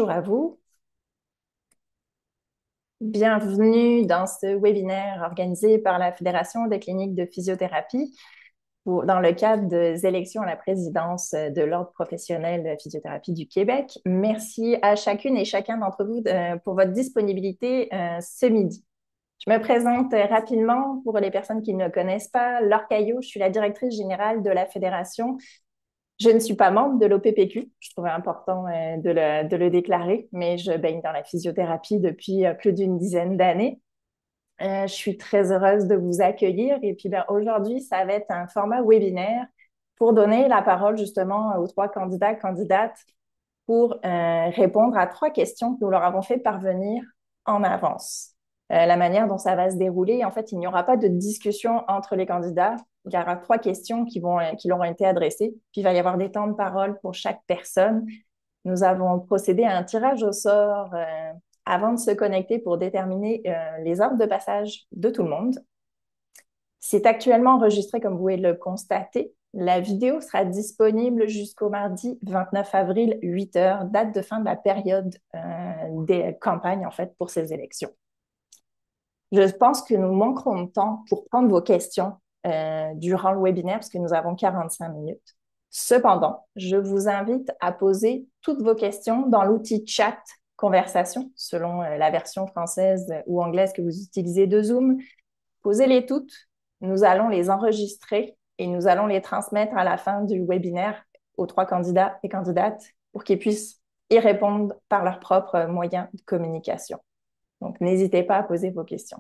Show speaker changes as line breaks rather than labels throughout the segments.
Bonjour à vous. Bienvenue dans ce webinaire organisé par la Fédération des cliniques de physiothérapie dans le cadre des élections à la présidence de l'Ordre professionnel de physiothérapie du Québec. Merci à chacune et chacun d'entre vous pour votre disponibilité ce midi. Je me présente rapidement pour les personnes qui ne me connaissent pas. Laure Caillot, je suis la directrice générale de la Fédération. Je ne suis pas membre de l'OPPQ, je trouvais important de le déclarer, mais je baigne dans la physiothérapie depuis plus d'une dizaine d'années. Je suis très heureuse de vous accueillir et puis aujourd'hui, ça va être un format webinaire pour donner la parole justement aux trois candidats, candidates pour répondre à trois questions que nous leur avons fait parvenir en avance. La manière dont ça va se dérouler, en fait, il n'y aura pas de discussion entre les candidats. Il y aura trois questions qui leur ont été adressées. Puis il va y avoir des temps de parole pour chaque personne. Nous avons procédé à un tirage au sort avant de se connecter pour déterminer les ordres de passage de tout le monde. C'est actuellement enregistré, comme vous pouvez le constater. La vidéo sera disponible jusqu'au mardi 29 avril, 8 heures, date de fin de la période des campagnes, en fait, pour ces élections. Je pense que nous manquerons de temps pour prendre vos questions durant le webinaire, parce que nous avons 45 minutes. Cependant, je vous invite à poser toutes vos questions dans l'outil chat conversation, selon la version française ou anglaise que vous utilisez de Zoom. Posez-les toutes. Nous allons les enregistrer et nous allons les transmettre à la fin du webinaire aux trois candidats et candidates pour qu'ils puissent y répondre par leurs propres moyens de communication. Donc, n'hésitez pas à poser vos questions.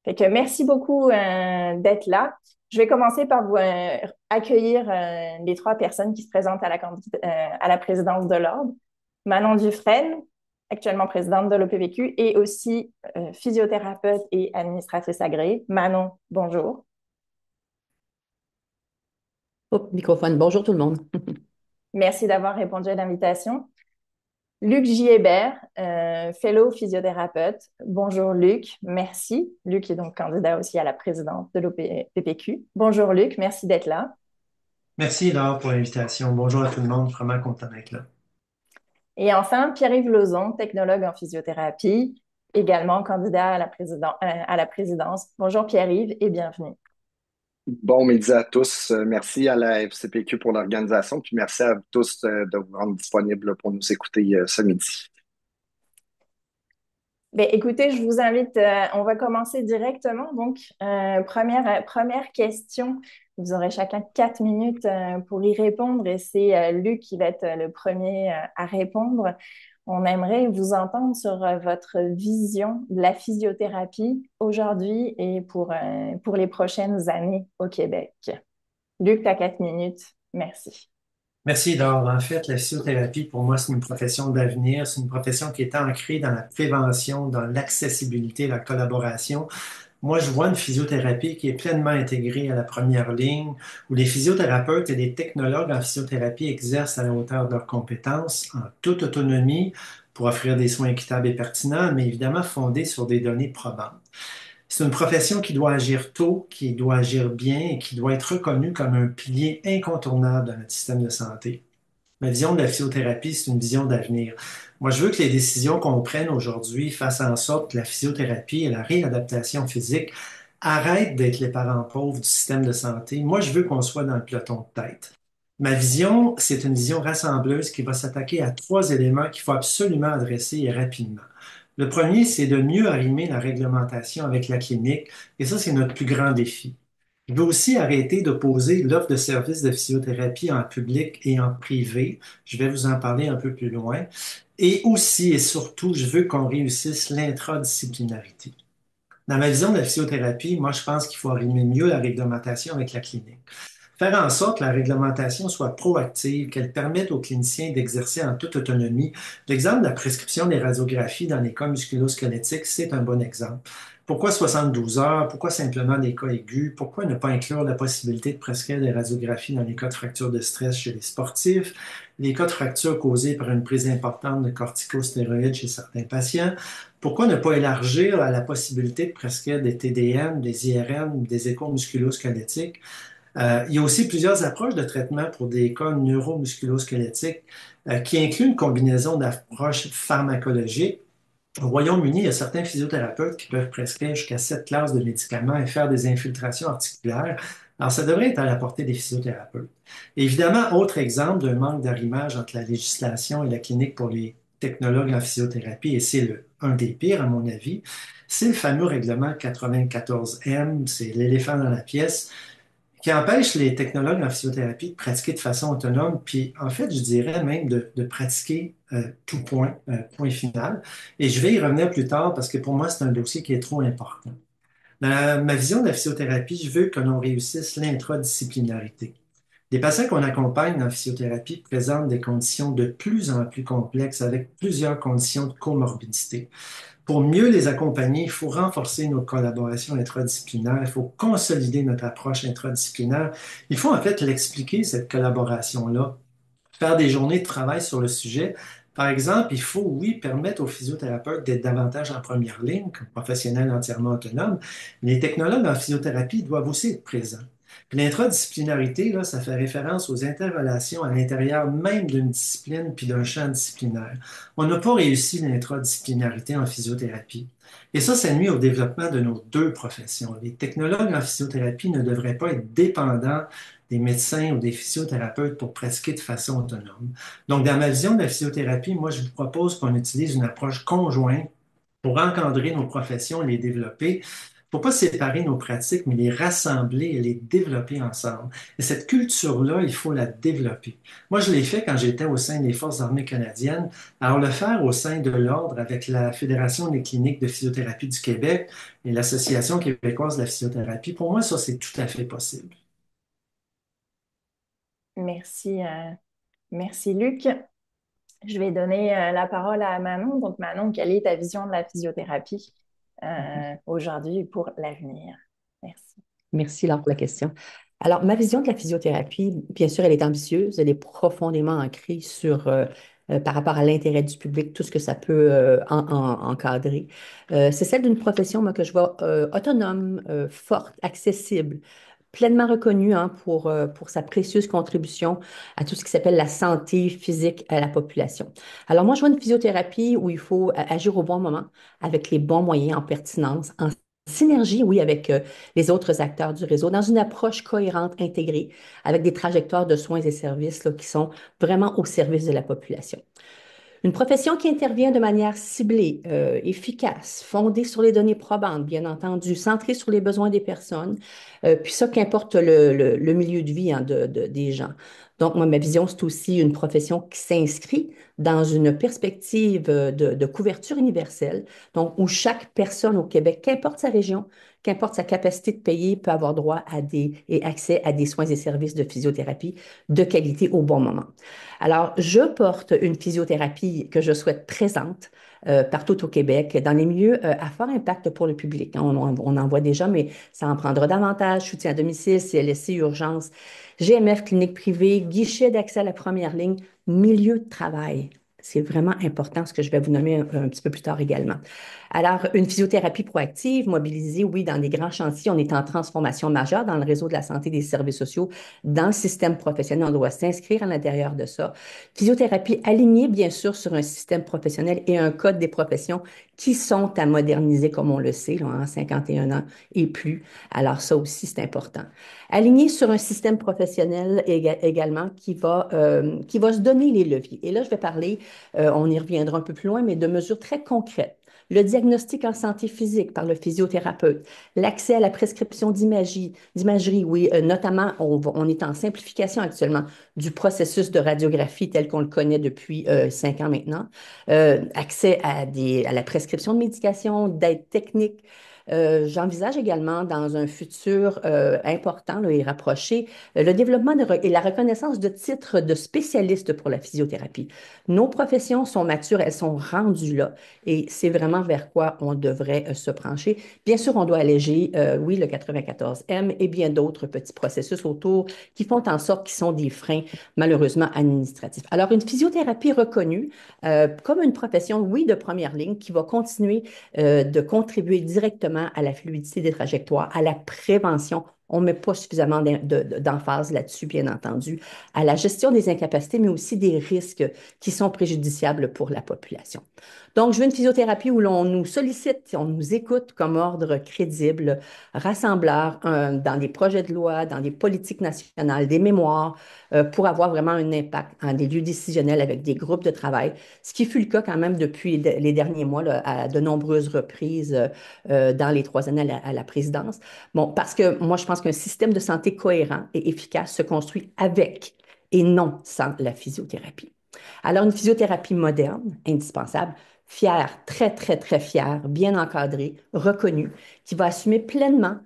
Fait que merci beaucoup d'être là. Je vais commencer par vous accueillir les trois personnes qui se présentent à la présidence de l'Ordre. Manon Dufresne, actuellement présidente de l'OPVQ et aussi physiothérapeute et administratrice agréée. Manon, bonjour.
Oh, microphone. Bonjour tout le monde.
Merci d'avoir répondu à l'invitation. Luc Giébert, fellow physiothérapeute. Bonjour Luc, merci. Luc est donc candidat aussi à la présidence de l'OPPQ. Bonjour Luc, merci d'être là.
Merci Laure pour l'invitation. Bonjour à tout le monde, vraiment content d'être là.
Et enfin, Pierre-Yves Lauzon, technologue en physiothérapie, également candidat à la présidence. Bonjour Pierre-Yves et bienvenue.
Bon midi à tous. Merci à la FCPQ pour l'organisation, puis merci à vous tous de vous rendre disponibles pour nous écouter ce midi.
Ben, écoutez, je vous invite, on va commencer directement. Donc, première question. Vous aurez chacun 4 minutes pour y répondre et c'est Luc qui va être le premier à répondre. On aimerait vous entendre sur votre vision de la physiothérapie aujourd'hui et pour les prochaines années au Québec. Luc, tu as 4 minutes. Merci.
Merci Laure. En fait, la physiothérapie, pour moi, c'est une profession d'avenir. C'est une profession qui est ancrée dans la prévention, dans l'accessibilité, la collaboration. Moi, je vois une physiothérapie qui est pleinement intégrée à la première ligne, où les physiothérapeutes et les technologues en physiothérapie exercent à la hauteur de leurs compétences, en toute autonomie, pour offrir des soins équitables et pertinents, mais évidemment fondés sur des données probantes. C'est une profession qui doit agir tôt, qui doit agir bien et qui doit être reconnue comme un pilier incontournable de notre système de santé. Ma vision de la physiothérapie, c'est une vision d'avenir. Moi, je veux que les décisions qu'on prenne aujourd'hui fassent en sorte que la physiothérapie et la réadaptation physique arrêtent d'être les parents pauvres du système de santé. Moi, je veux qu'on soit dans le peloton de tête. Ma vision, c'est une vision rassembleuse qui va s'attaquer à trois éléments qu'il faut absolument adresser et rapidement. Le premier, c'est de mieux arrimer la réglementation avec la clinique, et ça, c'est notre plus grand défi. Je veux aussi arrêter d'opposer l'offre de services de physiothérapie en public et en privé. Je vais vous en parler un peu plus loin. Et aussi et surtout, je veux qu'on réussisse l'intradisciplinarité. Dans ma vision de la physiothérapie, moi, je pense qu'il faut arrimer mieux la réglementation avec la clinique. Faire en sorte que la réglementation soit proactive, qu'elle permette aux cliniciens d'exercer en toute autonomie. L'exemple de la prescription des radiographies dans les cas musculo-squelettiques, c'est un bon exemple. Pourquoi 72 heures? Pourquoi simplement des cas aigus? Pourquoi ne pas inclure la possibilité de prescrire des radiographies dans les cas de fracture de stress chez les sportifs, les cas de fracture causés par une prise importante de corticostéroïdes chez certains patients? Pourquoi ne pas élargir à la possibilité de prescrire des TDM, des IRM, des échos musculo-squelettiques Il y a aussi plusieurs approches de traitement pour des cas neuromusculosquelettiques qui incluent une combinaison d'approches pharmacologiques. Au Royaume-Uni, il y a certains physiothérapeutes qui peuvent prescrire jusqu'à 7 classes de médicaments et faire des infiltrations articulaires. Alors, ça devrait être à la portée des physiothérapeutes. Évidemment, autre exemple d'un manque d'arrimage entre la législation et la clinique pour les technologues en physiothérapie, et c'est un des pires à mon avis, c'est le fameux règlement 94M, c'est l'éléphant dans la pièce, qui empêche les technologues en physiothérapie de pratiquer de façon autonome, puis en fait, je dirais même de pratiquer tout point, point final. Et je vais y revenir plus tard parce que pour moi, c'est un dossier qui est trop important. Dans ma vision de la physiothérapie, je veux que l'on réussisse l'intradisciplinarité. Les patients qu'on accompagne en physiothérapie présentent des conditions de plus en plus complexes avec plusieurs conditions de comorbidité. Pour mieux les accompagner, il faut renforcer nos collaborations intradisciplinaires, il faut consolider notre approche intradisciplinaire. Il faut en fait l'expliquer, cette collaboration-là, faire des journées de travail sur le sujet. Par exemple, il faut, oui, permettre aux physiothérapeutes d'être davantage en première ligne, comme professionnels entièrement autonomes, mais les technologues en physiothérapie doivent aussi être présents. Puis l'intradisciplinarité, là, ça fait référence aux interrelations à l'intérieur même d'une discipline puis d'un champ disciplinaire. On n'a pas réussi l'intradisciplinarité en physiothérapie. Et ça nuit au développement de nos deux professions. Les technologues en physiothérapie ne devraient pas être dépendants des médecins ou des physiothérapeutes pour pratiquer de façon autonome. Donc, dans ma vision de la physiothérapie, moi, je vous propose qu'on utilise une approche conjointe pour encadrer nos professions et les développer. Il ne faut pas séparer nos pratiques, mais les rassembler et les développer ensemble. Et cette culture-là, il faut la développer. Moi, je l'ai fait quand j'étais au sein des Forces armées canadiennes. Alors, le faire au sein de l'Ordre avec la Fédération des cliniques de physiothérapie du Québec et l'Association québécoise de la physiothérapie, pour moi, ça, c'est tout à fait possible.
Merci, merci Luc. Je vais donner la parole à Manon. Donc, Manon, quelle est ta vision de la physiothérapie aujourd'hui et pour l'avenir? Merci.
Merci Laure pour la question. Alors, ma vision de la physiothérapie, bien sûr, elle est ambitieuse, elle est profondément ancrée par rapport à l'intérêt du public, tout ce que ça peut encadrer. C'est celle d'une profession, moi, que je vois autonome, forte, accessible, pleinement reconnue hein, pour sa précieuse contribution à tout ce qui s'appelle la santé physique à la population. Alors, moi, je vois une physiothérapie où il faut agir au bon moment, avec les bons moyens en pertinence, en synergie, oui, avec les autres acteurs du réseau, dans une approche cohérente, intégrée, avec des trajectoires de soins et services là, qui sont vraiment au service de la population. Une profession qui intervient de manière ciblée, efficace, fondée sur les données probantes, bien entendu, centrée sur les besoins des personnes, puis ça, qu'importe le milieu de vie hein, des gens. Donc, moi, ma vision, c'est aussi une profession qui s'inscrit dans une perspective de couverture universelle, donc où chaque personne au Québec, qu'importe sa région, qu'importe sa capacité de payer, peut avoir droit et accès à des soins et services de physiothérapie de qualité au bon moment. Alors, je porte une physiothérapie que je souhaite présente partout au Québec, dans les milieux à fort impact pour le public. On en voit déjà, mais ça en prendra davantage. Soutien à domicile, CLSC, urgence, GMF, clinique privée, guichet d'accès à la première ligne, milieu de travail. C'est vraiment important, ce que je vais vous nommer un petit peu plus tard également. Alors, une physiothérapie proactive, mobilisée, oui, dans des grands chantiers. On est en transformation majeure dans le réseau de la santé et des services sociaux, dans le système professionnel. On doit s'inscrire à l'intérieur de ça. Physiothérapie alignée, bien sûr, sur un système professionnel et un code des professions qui sont à moderniser, comme on le sait, là, en 51 ans et plus. Alors, ça aussi, c'est important. Aligné sur un système professionnel également qui va se donner les leviers. Et là, je vais parler, on y reviendra un peu plus loin, mais de mesures très concrètes. Le diagnostic en santé physique par le physiothérapeute, l'accès à la prescription d'imagerie, oui, notamment, on est en simplification actuellement du processus de radiographie tel qu'on le connaît depuis 5 ans maintenant, accès à la prescription de médication, d'aide technique. J'envisage également dans un futur important là, et rapproché le développement et la reconnaissance de titres de spécialistes pour la physiothérapie. Nos professions sont matures, elles sont rendues là et c'est vraiment vers quoi on devrait se pencher. Bien sûr, on doit alléger, oui, le 94M et bien d'autres petits processus autour qui font en sorte qu'ils sont des freins malheureusement administratifs. Alors, une physiothérapie reconnue comme une profession, oui, de première ligne qui va continuer de contribuer directement à la fluidité des trajectoires, à la prévention. On ne met pas suffisamment d'emphase là-dessus, bien entendu, à la gestion des incapacités, mais aussi des risques qui sont préjudiciables pour la population. Donc, je veux une physiothérapie où l'on nous sollicite, on nous écoute comme ordre crédible, rassembleur dans des projets de loi, dans des politiques nationales, des mémoires, pour avoir vraiment un impact en des lieux décisionnels avec des groupes de travail, ce qui fut le cas quand même depuis les derniers mois, là, à de nombreuses reprises dans les 3 années à la présidence. Bon, parce que moi, je pense qu'un système de santé cohérent et efficace se construit avec et non sans la physiothérapie. Alors, une physiothérapie moderne, indispensable, fière, très, très, très fière, bien encadrée, reconnue, qui va assumer pleinement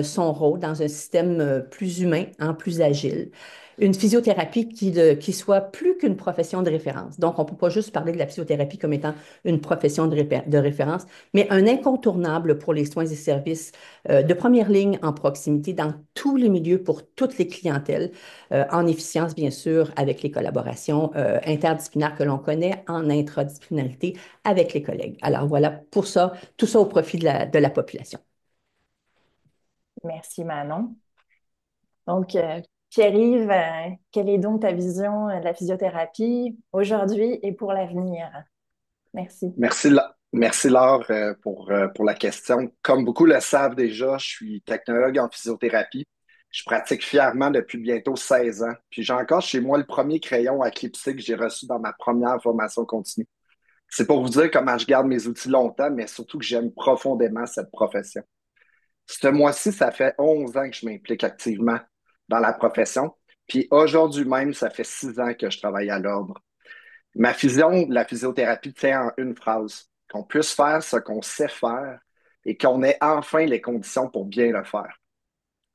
son rôle dans un système plus humain, hein, plus agile. Une physiothérapie qui soit plus qu'une profession de référence. Donc, on ne peut pas juste parler de la physiothérapie comme étant une profession de référence, mais un incontournable pour les soins et services de première ligne en proximité dans tous les milieux pour toutes les clientèles, en efficience, bien sûr, avec les collaborations interdisciplinaires que l'on connaît, en intradisciplinarité avec les collègues. Alors voilà, pour ça, tout ça au profit de la population.
Merci Manon. Donc, Pierre-Yves, quelle est donc ta vision de la physiothérapie aujourd'hui et pour l'avenir? Merci.
Merci Laure pour la question. Comme beaucoup le savent déjà, je suis technologue en physiothérapie. Je pratique fièrement depuis bientôt 16 ans. Puis j'ai encore chez moi le premier crayon à clipser que j'ai reçu dans ma première formation continue. C'est pour vous dire comment je garde mes outils longtemps, mais surtout que j'aime profondément cette profession. Ce mois-ci, ça fait 11 ans que je m'implique activement dans la profession. Puis aujourd'hui même, ça fait 6 ans que je travaille à l'ordre. Ma vision de la physiothérapie tient en une phrase, qu'on puisse faire ce qu'on sait faire et qu'on ait enfin les conditions pour bien le faire.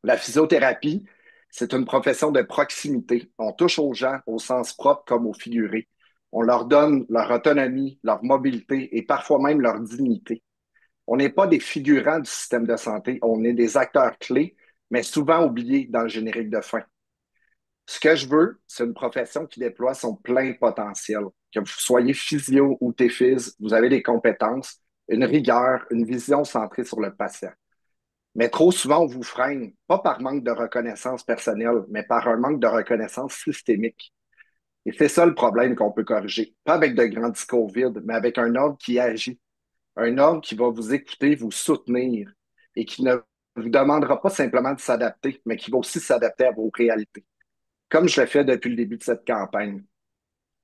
La physiothérapie, c'est une profession de proximité. On touche aux gens au sens propre comme au figuré. On leur donne leur autonomie, leur mobilité et parfois même leur dignité. On n'est pas des figurants du système de santé, on est des acteurs clés, mais souvent oubliés dans le générique de fin. Ce que je veux, c'est une profession qui déploie son plein potentiel. Que vous soyez physio ou téphys, vous avez des compétences, une rigueur, une vision centrée sur le patient. Mais trop souvent, on vous freine, pas par manque de reconnaissance personnelle, mais par un manque de reconnaissance systémique. Et c'est ça le problème qu'on peut corriger. Pas avec de grands discours vides, mais avec un ordre qui agit. Un ordre qui va vous écouter, vous soutenir et qui ne vous demandera pas simplement de s'adapter, mais qui va aussi s'adapter à vos réalités comme je l'ai fait depuis le début de cette campagne.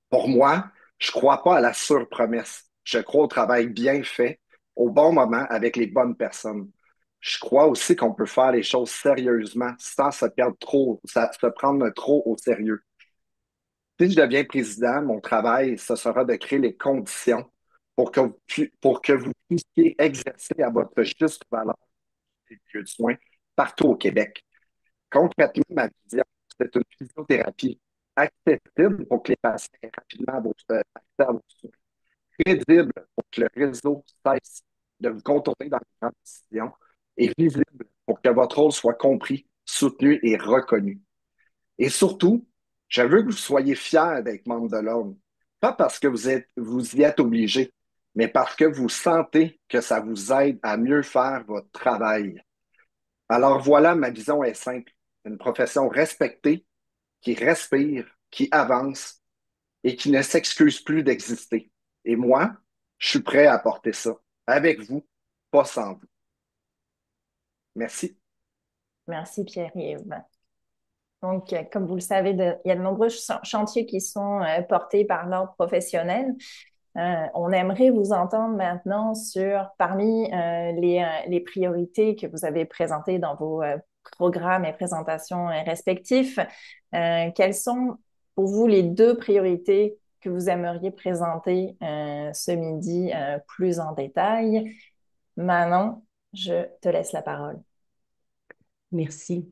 Pour moi, je ne crois pas à la surpromesse. Je crois au travail bien fait, au bon moment, avec les bonnes personnes. Je crois aussi qu'on peut faire les choses sérieusement sans se perdre trop, se prendre trop au sérieux. Si je deviens président, mon travail, ce sera de créer les conditions pour que vous puissiez exercer à votre juste valeur les lieux de soins partout au Québec. Concrètement, ma vision, c'est une physiothérapie accessible pour que les patients aient rapidement accès à vos soins, crédible pour que le réseau cesse de vous contourner dans les grandes décisions et visible pour que votre rôle soit compris, soutenu et reconnu. Et surtout, je veux que vous soyez fiers d'être membre de l'Ordre, pas parce que vous y êtes obligé, mais parce que vous sentez que ça vous aide à mieux faire votre travail. Alors voilà, ma vision est simple. Une profession respectée, qui respire, qui avance et qui ne s'excuse plus d'exister. Et moi, je suis prêt à apporter ça avec vous, pas sans vous. Merci.
Merci Pierre-Yves. Donc, comme vous le savez, il y a de nombreux chantiers qui sont portés par l'ordre professionnel. On aimerait vous entendre maintenant sur, parmi les priorités que vous avez présentées dans vos programmes et présentations respectifs, quelles sont pour vous les 2 priorités que vous aimeriez présenter ce midi plus en détail? Manon, je te laisse la parole.
Merci.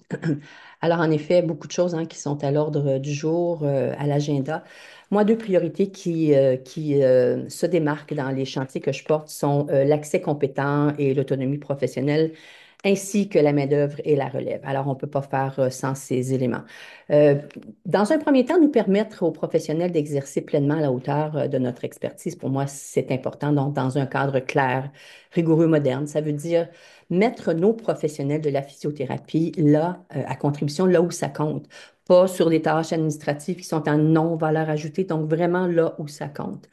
Alors, en effet, beaucoup de choses hein, qui sont à l'ordre du jour, à l'agenda. Moi, 2 priorités qui se démarquent dans les chantiers que je porte sont l'accès compétent et l'autonomie professionnelle ainsi que la main-d'œuvre et la relève. Alors, on ne peut pas faire sans ces éléments. Euh, dans un premier temps, nous permettre aux professionnels d'exercer pleinement à la hauteur de notre expertise, pour moi, c'est important. Donc, dans un cadre clair, rigoureux, moderne, ça veut dire mettre nos professionnels de la physiothérapie là, à contribution, là où ça compte, pas sur des tâches administratives qui sont en non-valeur ajoutée, donc vraiment là où ça compte.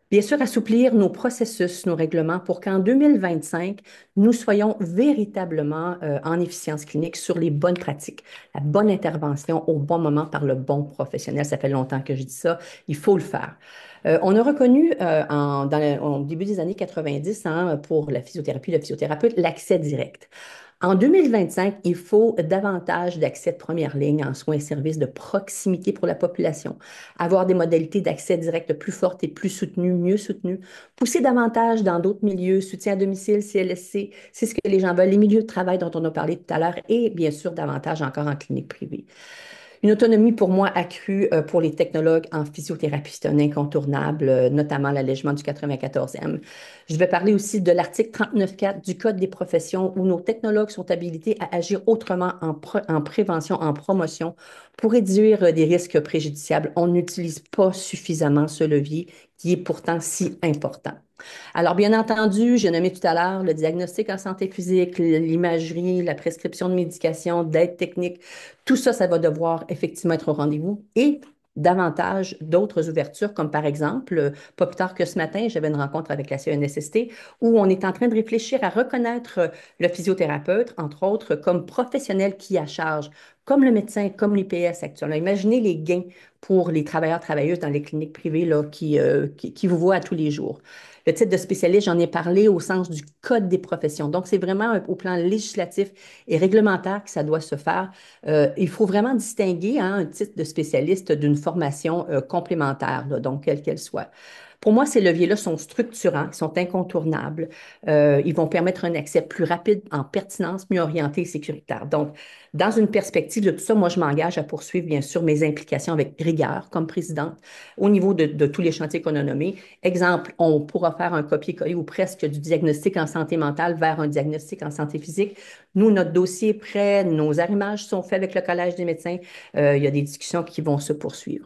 Bien sûr, assouplir nos processus, nos règlements pour qu'en 2025, nous soyons véritablement en efficience clinique sur les bonnes pratiques, la bonne intervention au bon moment par le bon professionnel. Ça fait longtemps que je dis ça, il faut le faire. On a reconnu au début des années 90 hein, pour la physiothérapie, le physiothérapeute, l'accès direct. En 2025, il faut davantage d'accès de première ligne en soins et services de proximité pour la population, avoir des modalités d'accès direct plus fortes et plus soutenues, mieux soutenues, pousser davantage dans d'autres milieux, soutien à domicile, CLSC, c'est ce que les gens veulent, les milieux de travail dont on a parlé tout à l'heure et bien sûr davantage encore en clinique privée. Une autonomie pour moi accrue pour les technologues en physiothérapie, c'est un incontournable, notamment l'allègement du 94e. Je vais parler aussi de l'article 39.4 du Code des professions où nos technologues sont habilités à agir autrement en prévention, en promotion pour réduire des risques préjudiciables. On n'utilise pas suffisamment ce levier qui est pourtant si important. Alors, bien entendu, j'ai nommé tout à l'heure le diagnostic en santé physique, l'imagerie, la prescription de médication, d'aide technique. Tout ça, ça va devoir effectivement être au rendez-vous et davantage d'autres ouvertures, comme par exemple, pas plus tard que ce matin, j'avais une rencontre avec la CNSST où on est en train de réfléchir à reconnaître le physiothérapeute, entre autres, comme professionnel qui a charge, comme le médecin, comme l'IPS actuellement. Imaginez les gains pour les travailleurs, travailleuses dans les cliniques privées là, qui vous voient à tous les jours. Le titre de spécialiste, j'en ai parlé au sens du Code des professions. Donc, c'est vraiment au plan législatif et réglementaire que ça doit se faire. Il faut vraiment distinguer hein, un titre de spécialiste d'une formation complémentaire, là, donc quelle qu'elle soit. Pour moi, ces leviers-là sont structurants, ils sont incontournables. Ils vont permettre un accès plus rapide, en pertinence, mieux orienté et sécuritaire. Donc, dans une perspective de tout ça, moi, je m'engage à poursuivre, bien sûr, mes implications avec rigueur comme présidente au niveau de tous les chantiers qu'on a nommés. Exemple, on pourra faire un copier-coller ou presque du diagnostic en santé mentale vers un diagnostic en santé physique. Nous, notre dossier est prêt, nos arrimages sont faits avec le Collège des médecins. Il y a des discussions qui vont se poursuivre.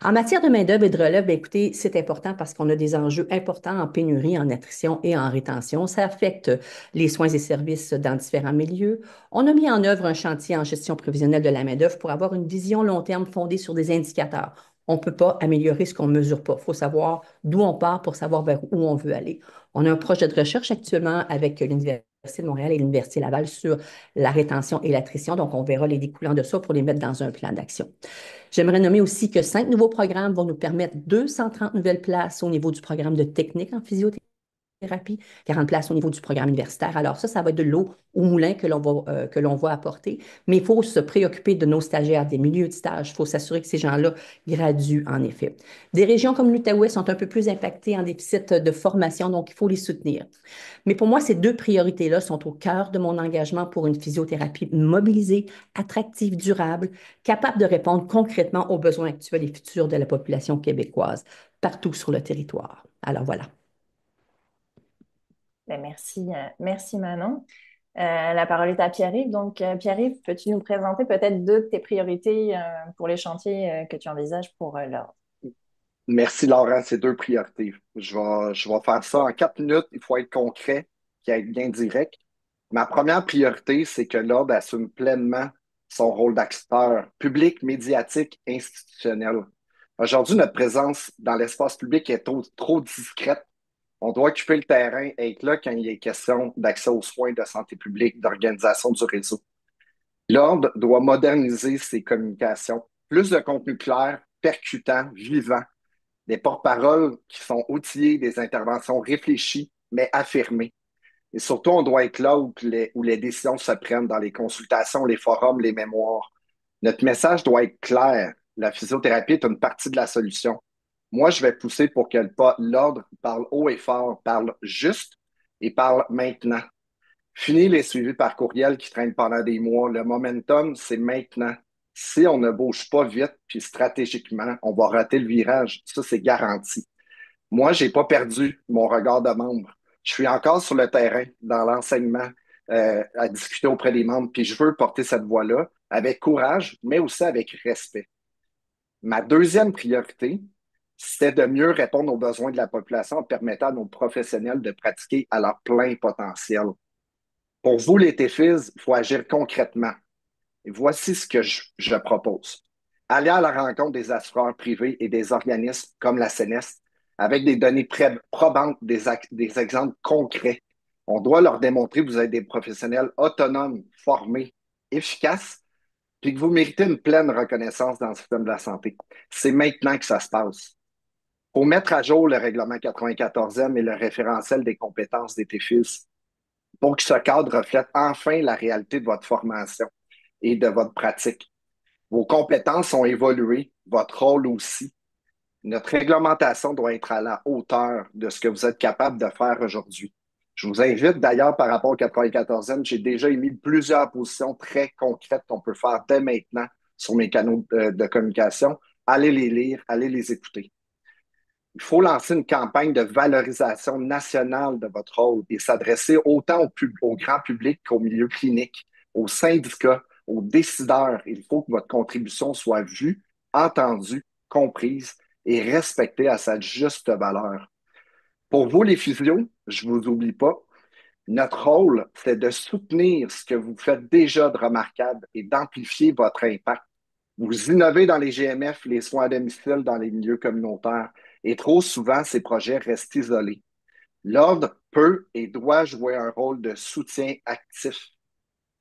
En matière de main-d'œuvre et de relève, bien, écoutez, c'est important parce qu'on a des enjeux importants en pénurie, en attrition et en rétention. Ça affecte les soins et services dans différents milieux. On a mis en œuvre un chantier en gestion prévisionnelle de la main-d'œuvre pour avoir une vision long terme fondée sur des indicateurs. On ne peut pas améliorer ce qu'on ne mesure pas. Il faut savoir d'où on part pour savoir vers où on veut aller. On a un projet de recherche actuellement avec l'Université de Montréal et l'Université Laval sur la rétention et l'attrition. Donc, on verra les découlants de ça pour les mettre dans un plan d'action. J'aimerais nommer aussi que 5 nouveaux programmes vont nous permettre 230 nouvelles places au niveau du programme de technique en physiothérapie, 40 places au niveau du programme universitaire. Alors ça va être de l'eau au moulin que l'on va apporter, mais il faut se préoccuper de nos stagiaires, des milieux de stage. Il faut s'assurer que ces gens-là graduent en effet. Des régions comme l'Outaouais sont un peu plus impactées en déficit de formation, donc il faut les soutenir. Mais pour moi, ces deux priorités-là sont au cœur de mon engagement pour une physiothérapie mobilisée, attractive, durable, capable de répondre concrètement aux besoins actuels et futurs de la population québécoise partout sur le territoire. Alors voilà.
Ben, merci Manon. La parole est à Pierre-Yves. Donc, Pierre-Yves, peux-tu nous présenter peut-être deux de tes priorités pour les chantiers que tu envisages pour l'ordre?
Merci, Laurent. C'est deux priorités. Je vais faire ça en 4 minutes. Il faut être concret, puis être bien direct. Ma première priorité, c'est que l'Ordre assume pleinement son rôle d'acteur public, médiatique, institutionnel. Aujourd'hui, notre présence dans l'espace public est trop discrète. On doit occuper le terrain, être là quand il est question d'accès aux soins de santé publique, d'organisation du réseau. L'Ordre doit moderniser ses communications. Plus de contenu clair, percutant, vivant. Des porte-paroles qui sont outillés, des interventions réfléchies, mais affirmées. Et surtout, on doit être là où les décisions se prennent dans les consultations, les forums, les mémoires. Notre message doit être clair. La physiothérapie est une partie de la solution. Moi, je vais pousser pour que l'ordre parle haut et fort, parle juste et parle maintenant. Fini les suivis par courriel qui traînent pendant des mois. Le momentum, c'est maintenant. Si on ne bouge pas vite, puis stratégiquement, on va rater le virage. Ça, c'est garanti. Moi, j'ai pas perdu mon regard de membre. Je suis encore sur le terrain, dans l'enseignement. à discuter auprès des membres. Puis je veux porter cette voix-là avec courage, mais aussi avec respect. Ma deuxième priorité, c'était de mieux répondre aux besoins de la population en permettant à nos professionnels de pratiquer à leur plein potentiel. Pour vous, les TFIS, il faut agir concrètement. Et voici ce que je propose. Aller à la rencontre des assureurs privés et des organismes comme la CNES avec des données probantes, des exemples concrets. On doit leur démontrer que vous êtes des professionnels autonomes, formés, efficaces, puis que vous méritez une pleine reconnaissance dans le système de la santé. C'est maintenant que ça se passe. Pour mettre à jour le règlement 94e et le référentiel des compétences des TFIS, pour que ce cadre reflète enfin la réalité de votre formation et de votre pratique. Vos compétences ont évolué, votre rôle aussi. Notre réglementation doit être à la hauteur de ce que vous êtes capable de faire aujourd'hui. Je vous invite d'ailleurs par rapport au 94e, j'ai déjà émis plusieurs positions très concrètes qu'on peut faire dès maintenant sur mes canaux de communication. Allez les lire, allez les écouter. Il faut lancer une campagne de valorisation nationale de votre rôle et s'adresser autant au grand public qu'au milieu clinique, aux syndicats, aux décideurs. Il faut que votre contribution soit vue, entendue, comprise et respectée à sa juste valeur. Pour vous, les physios, je ne vous oublie pas, notre rôle, c'est de soutenir ce que vous faites déjà de remarquable et d'amplifier votre impact. Vous innovez dans les GMF, les soins à domicile dans les milieux communautaires, et trop souvent, ces projets restent isolés. L'Ordre peut et doit jouer un rôle de soutien actif.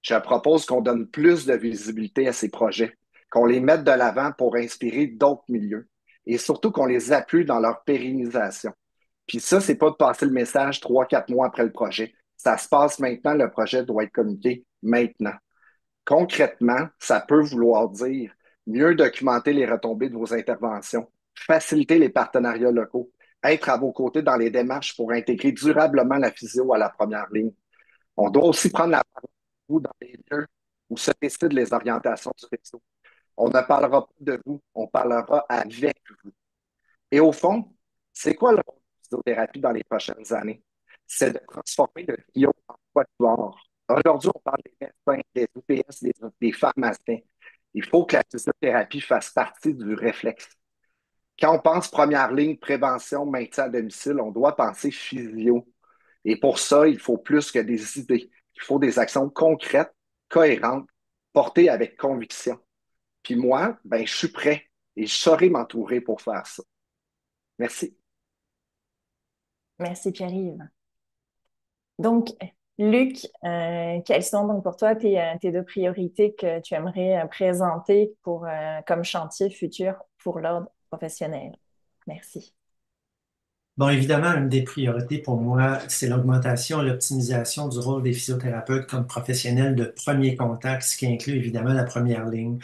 Je propose qu'on donne plus de visibilité à ces projets, qu'on les mette de l'avant pour inspirer d'autres milieux, et surtout qu'on les appuie dans leur pérennisation. Puis ça, c'est pas de passer le message 3, 4 mois après le projet. Ça se passe maintenant, le projet doit être communiqué maintenant. Concrètement, ça peut vouloir dire mieux documenter les retombées de vos interventions, faciliter les partenariats locaux, être à vos côtés dans les démarches pour intégrer durablement la physio à la première ligne. On doit aussi prendre la parole de vous dans les lieux où se décident les orientations du réseau. On ne parlera pas de vous, on parlera avec vous. Et au fond, c'est quoi le rôle de la physiothérapie dans les prochaines années? C'est de transformer le physio en quatuor. Aujourd'hui, on parle des médecins, des UPS, des pharmaciens. Il faut que la physiothérapie fasse partie du réflexe. Quand on pense première ligne, prévention, maintien à domicile, on doit penser physio. Et pour ça, il faut plus que des idées. Il faut des actions concrètes, cohérentes, portées avec conviction. Puis moi, ben, je suis prêt et je saurai m'entourer pour faire ça. Merci.
Merci, Pierre-Yves. Donc, Luc, quelles sont donc pour toi tes deux priorités que tu aimerais présenter comme chantier futur pour l'ordre professionnel? Merci.
Bon, évidemment, une des priorités pour moi, c'est l'augmentation et l'optimisation du rôle des physiothérapeutes comme professionnels de premier contact, ce qui inclut évidemment la première ligne.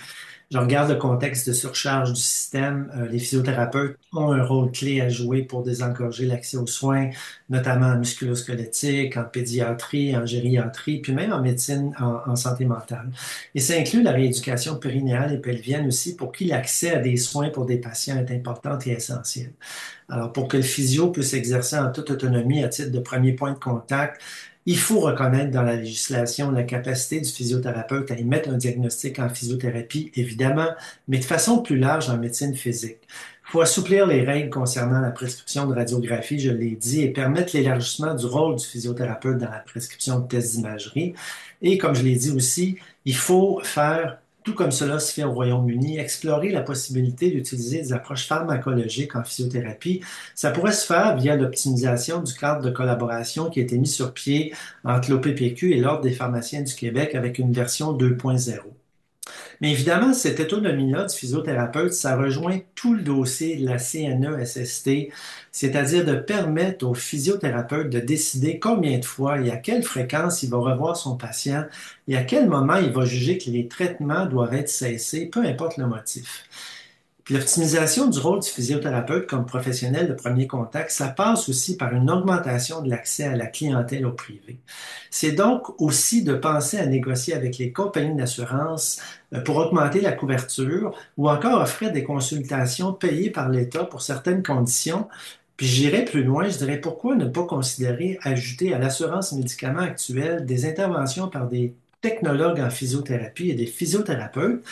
Je regarde le contexte de surcharge du système. Les physiothérapeutes ont un rôle clé à jouer pour désengorger l'accès aux soins, notamment en musculo-squelettique, en pédiatrie, en gériatrie, puis même en médecine, en santé mentale. Et ça inclut la rééducation périnéale et pelvienne aussi, pour qui l'accès à des soins pour des patients est important et essentiel. Alors, pour que le physio puisse exercer en toute autonomie à titre de premier point de contact, il faut reconnaître dans la législation la capacité du physiothérapeute à émettre un diagnostic en physiothérapie, évidemment, mais de façon plus large en médecine physique. Il faut assouplir les règles concernant la prescription de radiographie, je l'ai dit, et permettre l'élargissement du rôle du physiothérapeute dans la prescription de tests d'imagerie. Et comme je l'ai dit aussi, il faut faire tout comme cela se fait au Royaume-Uni, explorer la possibilité d'utiliser des approches pharmacologiques en physiothérapie. Ça pourrait se faire via l'optimisation du cadre de collaboration qui a été mis sur pied entre l'OPPQ et l'Ordre des pharmaciens du Québec avec une version 2.0. Mais évidemment, cette autonomie-là du physiothérapeute, ça rejoint tout le dossier de la CNE-SST, c'est-à-dire de permettre au physiothérapeute de décider combien de fois et à quelle fréquence il va revoir son patient et à quel moment il va juger que les traitements doivent être cessés, peu importe le motif. Puis l'optimisation du rôle du physiothérapeute comme professionnel de premier contact, ça passe aussi par une augmentation de l'accès à la clientèle au privé. C'est donc aussi de penser à négocier avec les compagnies d'assurance pour augmenter la couverture ou encore offrir des consultations payées par l'État pour certaines conditions, Puis j'irais plus loin, je dirais pourquoi ne pas considérer ajouter à l'assurance médicaments actuelle des interventions par des technologues en physiothérapie et des physiothérapeutes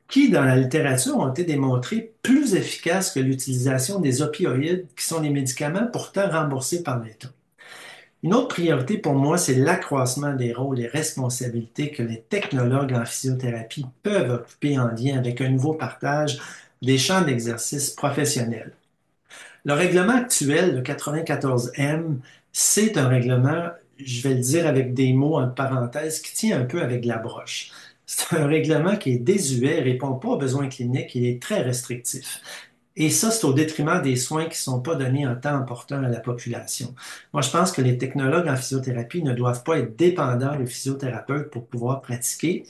qui, dans la littérature, ont été démontrés plus efficaces que l'utilisation des opioïdes, qui sont des médicaments pourtant remboursés par l'État. Une autre priorité pour moi, c'est l'accroissement des rôles et responsabilités que les technologues en physiothérapie peuvent occuper en lien avec un nouveau partage des champs d'exercice professionnels. Le règlement actuel, le 94M, c'est un règlement, je vais le dire avec des mots en parenthèse, qui tient un peu avec la broche. C'est un règlement qui est désuet, répond pas aux besoins cliniques, il est très restrictif. Et ça, c'est au détriment des soins qui ne sont pas donnés en temps opportun à la population. Moi, je pense que les technologues en physiothérapie ne doivent pas être dépendants des physiothérapeutes pour pouvoir pratiquer.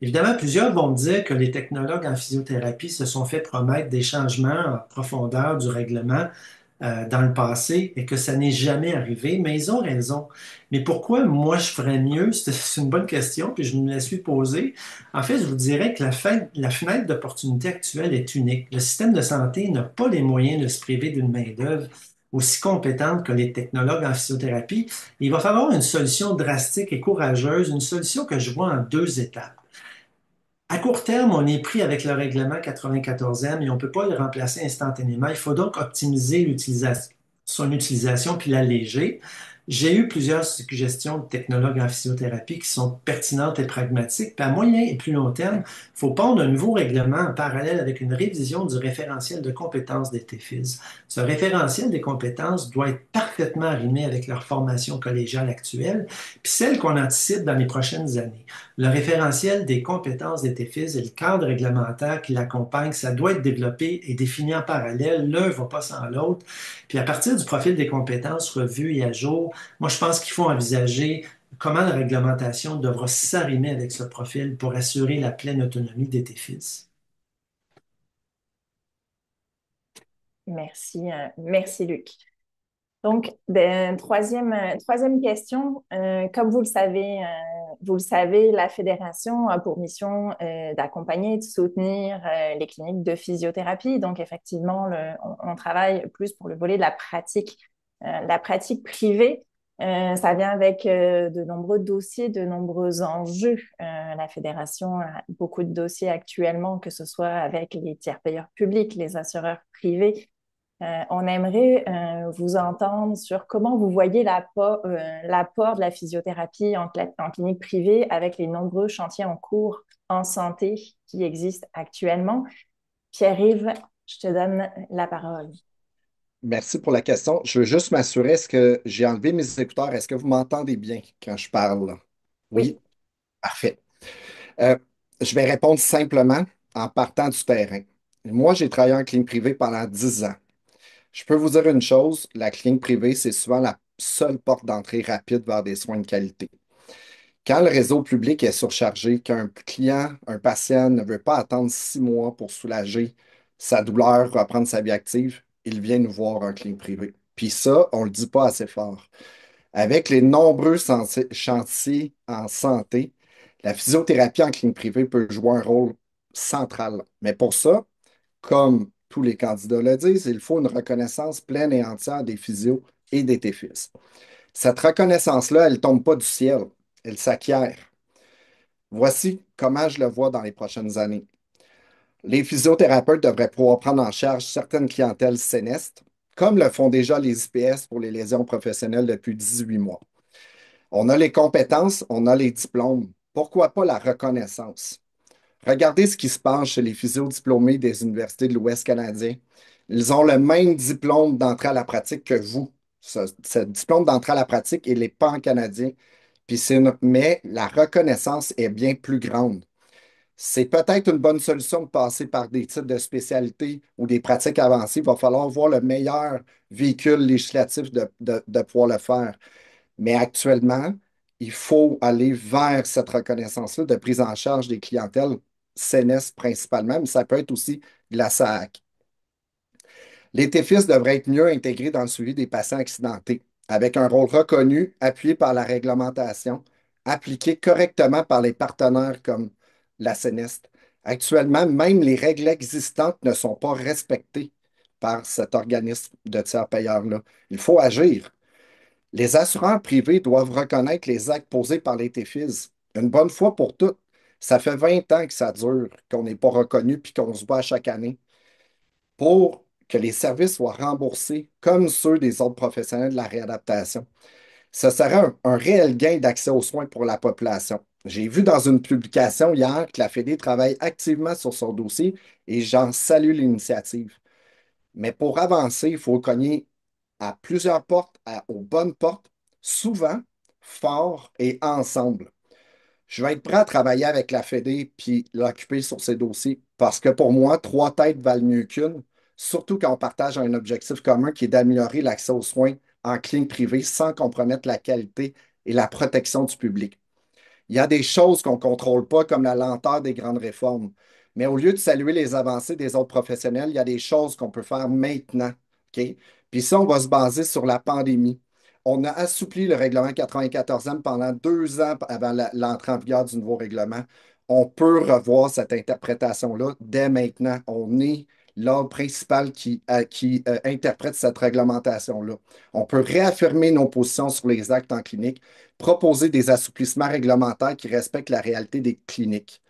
Évidemment, plusieurs vont me dire que les technologues en physiothérapie se sont fait promettre des changements en profondeur du règlement dans le passé et que ça n'est jamais arrivé, mais ils ont raison. Mais pourquoi moi je ferais mieux? C'est une bonne question, puis je me la suis posée. En fait, je vous dirais que la fenêtre d'opportunité actuelle est unique. Le système de santé n'a pas les moyens de se priver d'une main-d'œuvre aussi compétente que les technologues en physiothérapie. Il va falloir une solution drastique et courageuse, une solution que je vois en deux étapes. À court terme, on est pris avec le règlement 94M et on ne peut pas le remplacer instantanément. Il faut donc optimiser son utilisation puis l'alléger. J'ai eu plusieurs suggestions de technologues en physiothérapie qui sont pertinentes et pragmatiques. Puis à moyen et plus long terme, il faut pondre un nouveau règlement en parallèle avec une révision du référentiel de compétences des TEFIS. Ce référentiel des compétences doit être parfaitement arrimé avec leur formation collégiale actuelle, puis celle qu'on anticipe dans les prochaines années. Le référentiel des compétences des TEFIS et le cadre réglementaire qui l'accompagne, ça doit être développé et défini en parallèle. L'un ne va pas sans l'autre. Puis à partir du profil des compétences revu et à jour, moi je pense qu'il faut envisager comment la réglementation devra s'arrimer avec ce profil pour assurer la pleine autonomie des TEFIS.
Merci, merci Luc. Donc, troisième question. Comme vous le savez, la Fédération a pour mission d'accompagner et de soutenir les cliniques de physiothérapie. Donc, effectivement, on travaille plus pour le volet de la pratique privée. Ça vient avec de nombreux dossiers, de nombreux enjeux. La Fédération a beaucoup de dossiers actuellement, que ce soit avec les tiers payeurs publics, les assureurs privés. On aimerait vous entendre sur comment vous voyez l'apport de la physiothérapie en clinique privée avec les nombreux chantiers en cours en santé qui existent actuellement. Pierre-Yves, je te donne la parole.
Merci pour la question. Je veux juste m'assurer, est-ce que j'ai enlevé mes écouteurs? Est-ce que vous m'entendez bien quand je parle?
Oui.
Oui, parfait. Euh, je vais répondre simplement en partant du terrain. Moi, j'ai travaillé en clinique privée pendant 10 ans. Je peux vous dire une chose, la clinique privée, c'est souvent la seule porte d'entrée rapide vers des soins de qualité. Quand le réseau public est surchargé, qu'un client, un patient ne veut pas attendre 6 mois pour soulager sa douleur, reprendre sa vie active, il vient nous voir en clinique privée. Puis ça, on ne le dit pas assez fort. Avec les nombreux chantiers en santé, la physiothérapie en clinique privée peut jouer un rôle central. Mais pour ça, comme tous les candidats le disent, il faut une reconnaissance pleine et entière des physios et des TEFIS. Cette reconnaissance-là, elle ne tombe pas du ciel, elle s'acquiert. Voici comment je le vois dans les prochaines années. Les physiothérapeutes devraient pouvoir prendre en charge certaines clientèles sénestes, comme le font déjà les IPS pour les lésions professionnelles depuis 18 mois. On a les compétences, on a les diplômes. Pourquoi pas la reconnaissance? Regardez ce qui se passe chez les physiodiplômés des universités de l'Ouest canadien. Ils ont le même diplôme d'entrée à la pratique que vous. Ce diplôme d'entrée à la pratique, il n'est pas en canadien. Mais la reconnaissance est bien plus grande. C'est peut-être une bonne solution de passer par des titres de spécialité ou des pratiques avancées. Il va falloir voir le meilleur véhicule législatif de pouvoir le faire. Mais actuellement, il faut aller vers cette reconnaissance-là de prise en charge des clientèles CNS principalement, mais ça peut être aussi de la SAAC. Les TEFIS devraient être mieux intégrés dans le suivi des patients accidentés, avec un rôle reconnu, appuyé par la réglementation, appliqué correctement par les partenaires comme la CNEST. Actuellement, même les règles existantes ne sont pas respectées par cet organisme de tiers payeur-là. Il faut agir. Les assureurs privés doivent reconnaître les actes posés par les TFIS une bonne fois pour toutes. Ça fait 20 ans que ça dure, qu'on n'est pas reconnu puis qu'on se bat chaque année pour que les services soient remboursés comme ceux des autres professionnels de la réadaptation. Ce serait un réel gain d'accès aux soins pour la population. J'ai vu dans une publication hier que la Fédé travaille activement sur son dossier et j'en salue l'initiative. Mais pour avancer, il faut cogner à plusieurs portes, aux bonnes portes, souvent, fort et ensemble. Je vais être prêt à travailler avec la Fédé puis l'occuper sur ces dossiers parce que pour moi, trois têtes valent mieux qu'une, surtout quand on partage un objectif commun qui est d'améliorer l'accès aux soins en clinique privée sans compromettre la qualité et la protection du public. Il y a des choses qu'on ne contrôle pas, comme la lenteur des grandes réformes. Mais au lieu de saluer les avancées des autres professionnels, il y a des choses qu'on peut faire maintenant. OK? Puis ça, on va se baser sur la pandémie. On a assoupli le règlement 94e pendant 2 ans avant l'entrée en vigueur du nouveau règlement. On peut revoir cette interprétation-là dès maintenant. On est l'ordre principal qui interprète cette réglementation-là. On peut réaffirmer nos positions sur les actes en clinique, proposer des assouplissements réglementaires qui respectent la réalité des cliniques.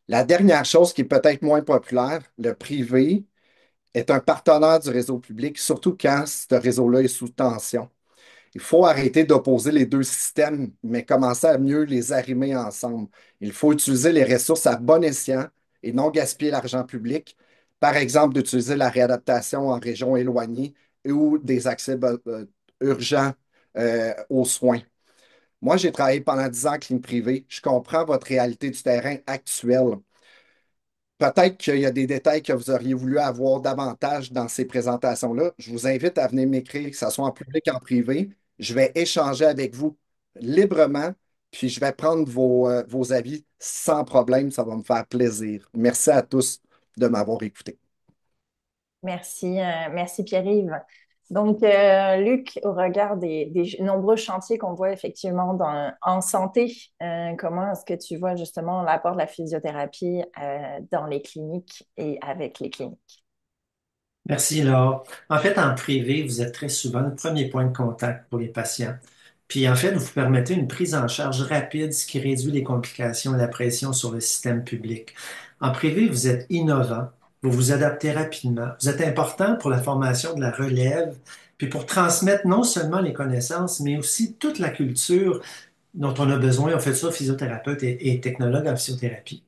La dernière chose qui est peut-être moins populaire, le privé est un partenaire du réseau public, surtout quand ce réseau-là est sous tension. Il faut arrêter d'opposer les deux systèmes, mais commencer à mieux les arrimer ensemble. Il faut utiliser les ressources à bon escient et non gaspiller l'argent public. Par exemple, d'utiliser la réadaptation en région éloignée ou des accès urgents aux soins. Moi, j'ai travaillé pendant 10 ans en clinique privée. Je comprends votre réalité du terrain actuel. Peut-être qu'il y a des détails que vous auriez voulu avoir davantage dans ces présentations-là. Je vous invite à venir m'écrire, que ce soit en public, en privé. Je vais échanger avec vous librement, puis je vais prendre vos avis sans problème. Ça va me faire plaisir. Merci à tous de m'avoir écouté.
Merci, merci Pierre-Yves. Donc, Luc, au regard des nombreux chantiers qu'on voit effectivement en santé, comment est-ce que tu vois justement l'apport de la physiothérapie dans les cliniques et avec les cliniques?
Merci, Laure. En fait, en privé, vous êtes très souvent le premier point de contact pour les patients. Puis, en fait, vous permettez une prise en charge rapide, ce qui réduit les complications et la pression sur le système public. En privé, vous êtes innovant, vous vous adaptez rapidement, vous êtes important pour la formation de la relève, puis pour transmettre non seulement les connaissances, mais aussi toute la culture dont on a besoin. On fait ça, physiothérapeute et technologue en physiothérapie.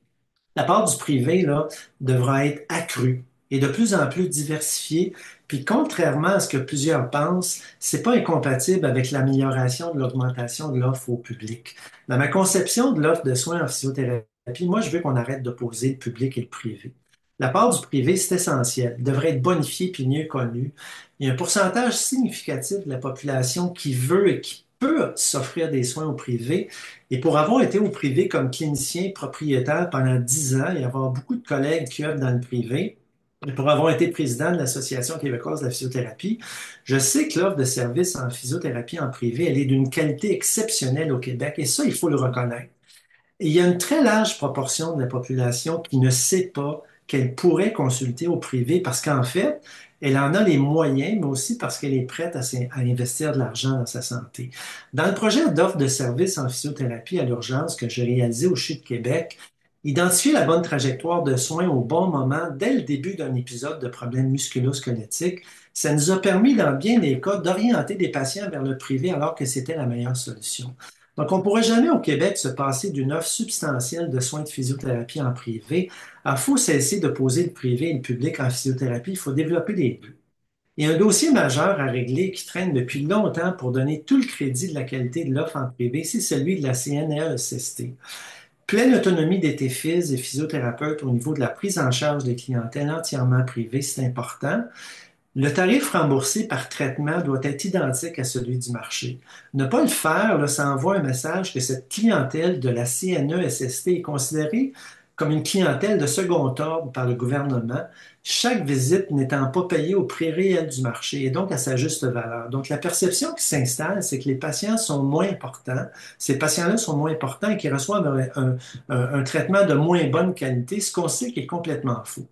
La part du privé, là, devra être accrue et de plus en plus diversifiée. Puis contrairement à ce que plusieurs pensent, c'est pas incompatible avec l'amélioration de l'augmentation de l'offre au public. Dans ma conception de l'offre de soins en physiothérapie, moi, je veux qu'on arrête d'opposer le public et le privé. La part du privé, c'est essentiel, devrait être bonifiée puis mieux connue. Il y a un pourcentage significatif de la population qui veut et qui peut s'offrir des soins au privé. Et pour avoir été au privé comme clinicien propriétaire pendant 10 ans et avoir beaucoup de collègues qui œuvrent dans le privé, et pour avoir été président de l'Association québécoise de la physiothérapie, je sais que l'offre de services en physiothérapie en privé, elle est d'une qualité exceptionnelle au Québec et ça, il faut le reconnaître. Et il y a une très large proportion de la population qui ne sait pas qu'elle pourrait consulter au privé parce qu'en fait, elle en a les moyens, mais aussi parce qu'elle est prête à investir de l'argent dans sa santé. Dans le projet d'offre de services en physiothérapie à l'urgence que j'ai réalisé au CHU de Québec, identifier la bonne trajectoire de soins au bon moment dès le début d'un épisode de problème musculo-squelettique, ça nous a permis, dans bien des cas, d'orienter des patients vers le privé alors que c'était la meilleure solution. Donc, on ne pourra jamais au Québec se passer d'une offre substantielle de soins de physiothérapie en privé. Il faut cesser de poser le privé et le public en physiothérapie. Il faut développer les deux. Il y a un dossier majeur à régler qui traîne depuis longtemps pour donner tout le crédit de la qualité de l'offre en privé, c'est celui de la CNESST. Pleine autonomie des TFIS et physiothérapeutes au niveau de la prise en charge des clientèles entièrement privées, c'est important. Le tarif remboursé par traitement doit être identique à celui du marché. Ne pas le faire, là, ça envoie un message que cette clientèle de la CNESST est considérée comme une clientèle de second ordre par le gouvernement, chaque visite n'étant pas payée au prix réel du marché et donc à sa juste valeur. Donc la perception qui s'installe, c'est que les patients sont moins importants, ces patients-là sont moins importants et qu'ils reçoivent un traitement de moins bonne qualité, ce qu'on sait qui est complètement faux.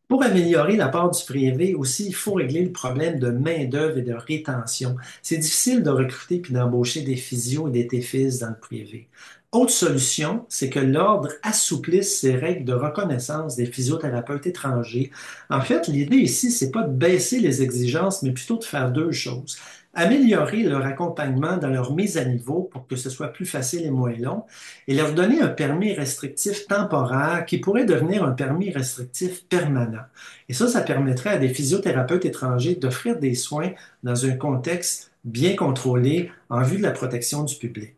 Pour améliorer la part du privé aussi, il faut régler le problème de main-d'œuvre et de rétention. C'est difficile de recruter puis d'embaucher des physios et des TFIS dans le privé. Autre solution, c'est que l'Ordre assouplisse ses règles de reconnaissance des physiothérapeutes étrangers. En fait, l'idée ici, c'est pas de baisser les exigences, mais plutôt de faire deux choses. Améliorer leur accompagnement dans leur mise à niveau pour que ce soit plus facile et moins long, et leur donner un permis restrictif temporaire qui pourrait devenir un permis restrictif permanent. Et ça permettrait à des physiothérapeutes étrangers d'offrir des soins dans un contexte bien contrôlé en vue de la protection du public.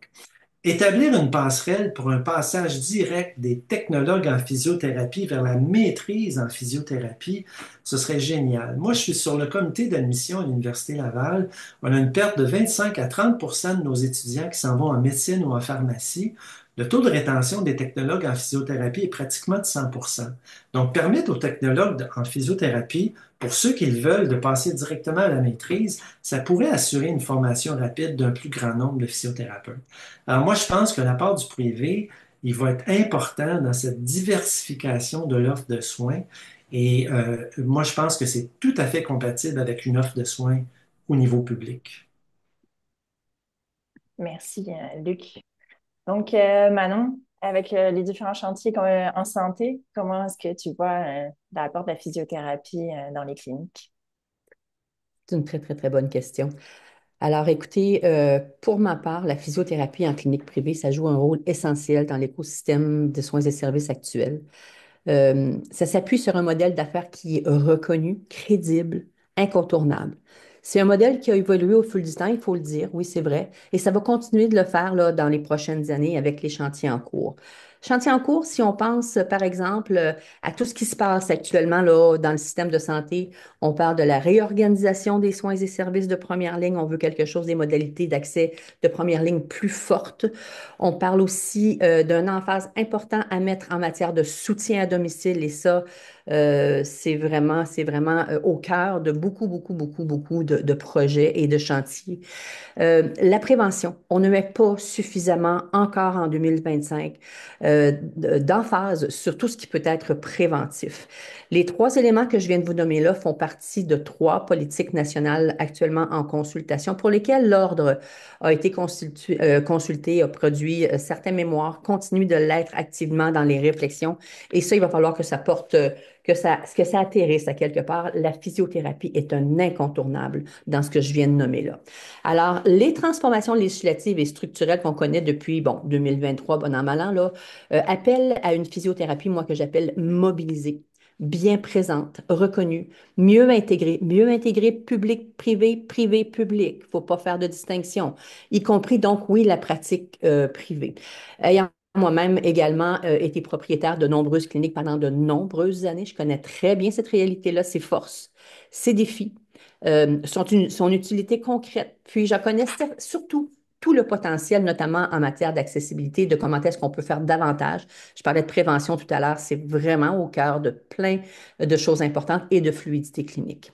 Établir une passerelle pour un passage direct des technologues en physiothérapie vers la maîtrise en physiothérapie, ce serait génial. Moi, je suis sur le comité d'admission à l'Université Laval. On a une perte de 25 à 30 de nos étudiants qui s'en vont en médecine ou en pharmacie. Le taux de rétention des technologues en physiothérapie est pratiquement de 100 Donc, permettre aux technologues en physiothérapie, pour ceux qui le veulent, de passer directement à la maîtrise, ça pourrait assurer une formation rapide d'un plus grand nombre de physiothérapeutes. Alors moi, je pense que la part du privé, il va être important dans cette diversification de l'offre de soins. Et moi, je pense que c'est tout à fait compatible avec une offre de soins au niveau public.
Merci, Luc. Donc, Manon, avec les différents chantiers en santé, comment est-ce que tu vois l'apport de la physiothérapie dans les cliniques?
C'est une très, très, très bonne question. Alors, écoutez, pour ma part, la physiothérapie en clinique privée, ça joue un rôle essentiel dans l'écosystème de soins et services actuels. Ça s'appuie sur un modèle d'affaires qui est reconnu, crédible, incontournable. C'est un modèle qui a évolué au fil du temps, il faut le dire, oui, c'est vrai, et ça va continuer de le faire là, dans les prochaines années avec les chantiers en cours. Chantiers en cours, si on pense, par exemple, à tout ce qui se passe actuellement là, dans le système de santé, on parle de la réorganisation des soins et services de première ligne, on veut quelque chose des modalités d'accès de première ligne plus fortes. On parle aussi d'un emphase important à mettre en matière de soutien à domicile et ça, c'est vraiment au cœur de beaucoup, beaucoup, beaucoup, beaucoup de projets et de chantiers. La prévention, on ne met pas suffisamment encore en 2025 d'emphase sur tout ce qui peut être préventif. Les trois éléments que je viens de vous nommer là font partie de trois politiques nationales actuellement en consultation pour lesquelles l'Ordre a été consulté, a produit certains mémoires, continue de l'être activement dans les réflexions et ça, il va falloir que ça porte, que ça atterrisse à quelque part. La physiothérapie est un incontournable dans ce que je viens de nommer là. Alors, les transformations législatives et structurelles qu'on connaît depuis, bon, 2023, bon an, mal an, là, appellent à une physiothérapie, moi, que j'appelle mobilisée, bien présente, reconnue, mieux intégrée public, privé, privé, public. Il ne faut pas faire de distinction, y compris, donc, oui, la pratique privée. Ayant moi-même également été propriétaire de nombreuses cliniques pendant de nombreuses années. Je connais très bien cette réalité-là, ses forces, ses défis, son utilité concrète. Puis, je connais surtout tout le potentiel, notamment en matière d'accessibilité, de comment est-ce qu'on peut faire davantage. Je parlais de prévention tout à l'heure, c'est vraiment au cœur de plein de choses importantes et de fluidité clinique.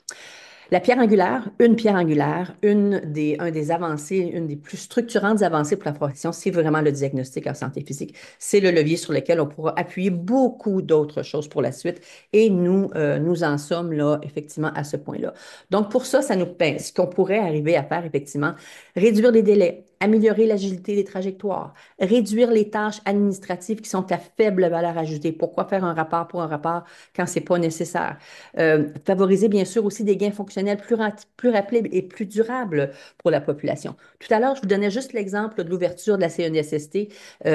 La pierre angulaire, un des avancées, une des plus structurantes avancées pour la profession, c'est vraiment le diagnostic en santé physique. C'est le levier sur lequel on pourra appuyer beaucoup d'autres choses pour la suite et nous en sommes là, effectivement, à ce point-là. Donc, pour ça, ce qu'on pourrait arriver à faire, effectivement, réduire les délais, améliorer l'agilité des trajectoires, réduire les tâches administratives qui sont à faible valeur ajoutée. Pourquoi faire un rapport pour un rapport quand c'est pas nécessaire? Favoriser, bien sûr, aussi des gains fonctionnels plus rapides et plus durables pour la population. Tout à l'heure, je vous donnais juste l'exemple de l'ouverture de la CNESST